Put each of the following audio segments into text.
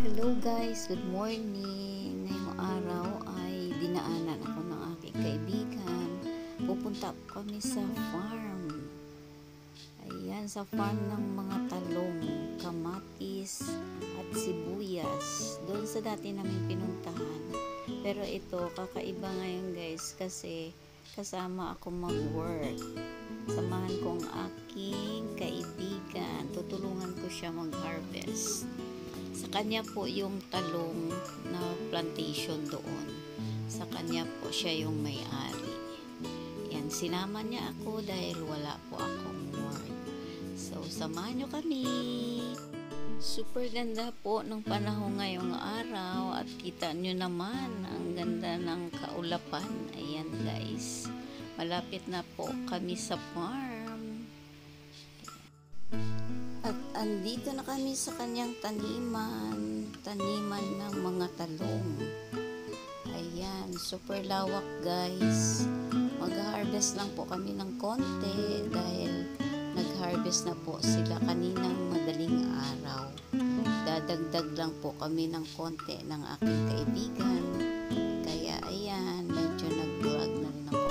Hello guys, good morning. Ngayong araw ay dinaanan ako ng aking kaibigan. Pupunta kami sa farm. Ayan, sa farm ng mga talong, kamatis at sibuyas. Doon sa dati namin pinuntahan. Pero ito, kakaiba ngayon guys kasi kasama ako mag-work. Samahan ko ang aking kaibigan. Tutulungan ko siya mag-harvest. Sa kanya po yung talong na plantation doon. Sa kanya po siya yung may-ari. Yan, sinama niya ako dahil wala po akong work. So, samahan nyo kami. Super ganda po ng panahon ngayong araw at kita nyo naman ang ganda ng kaulapan. Ayan guys. Malapit na po kami sa farm. At andito na kami sa kanyang taniman ng mga talong. Ayan, super lawak guys. Mag-harvest lang po kami ng konti dahil nag-harvest na po sila kaninang madaling araw. Dadagdag lang po kami ng konti ng aking kaibigan. Kaya ayan, medyo nag-vlog na rin ako.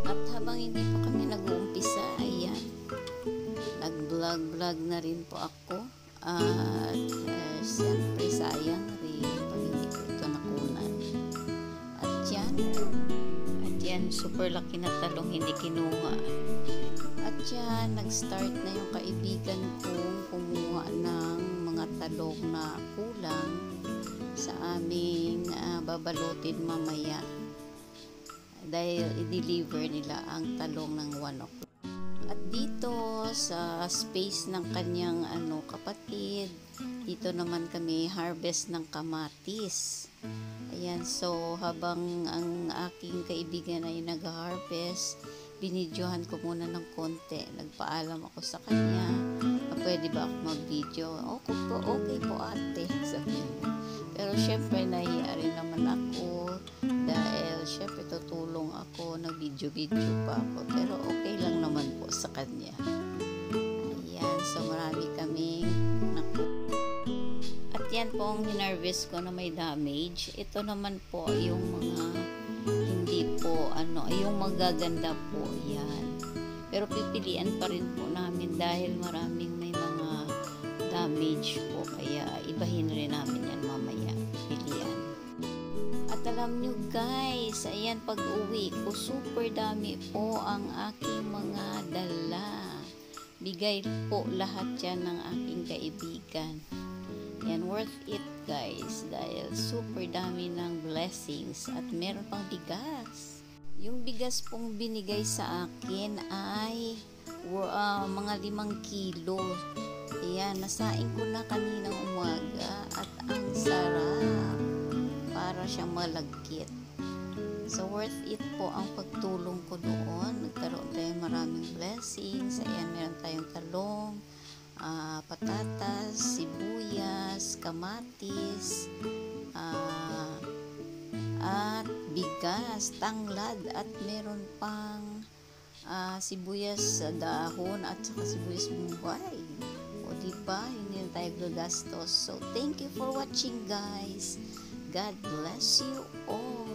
At habang hindi pa kami nag-uumpisa, ayan, nag-vlog na rin po ako. At siyempre sayang rin pag hindi ko ito nakunan. At yan, super laki na talong hindi kinuha. At yan, nag-start na yung kaibigan kong kumuha ng mga talong na kulang sa aming babalutin mamaya. Dahil i-deliver nila ang talong ng 1 o'clock. At dito sa space ng kanyang kapatid, dito naman kami harvest ng kamatis. Ayan, so habang ang aking kaibigan ay nag-harvest, binidyohan ko muna ng konti. Nagpaalam ako sa kanya na pwede ba ako mag-video. Okay po ate, sabi niya. Pero syempre nahiya rin naman ako dahil syempre tutulong ako, nag-video pa ako. Pero okay lang naman po sa kanya. Ayan, so marami kaming at yan po ang hinarvest ko na may damage. Ito naman po yung mga hindi po yung magaganda po yan. Pero pipilian pa rin po namin dahil maraming may mga damage po. Kaya ibahin rin namin yan mamaya. Pilian. At alam nyo guys, ayan pag uwi ko, super dami po ang aking mga dala. Bigay po lahat yan ng aking kaibigan. Yan, worth it guys dahil super dami ng blessings at meron pang bigas. Yung bigas pong binigay sa akin ay mga 5 kilo. Ayan, nasain ko na kaninang umaga at ang sarap. Para siyang malagkit. So worth it po ang pagtulong ko doon. Nagkaroon tayo maraming blessings. Ayan, meron tayong talong, patatas, sibuyas, kamatis, at bigas, tanglad, at meron pang sibuyas sa dahon at saka sibuyas bombay. O diba, hindi na tayo gagastos. So thank you for watching guys. God bless you all.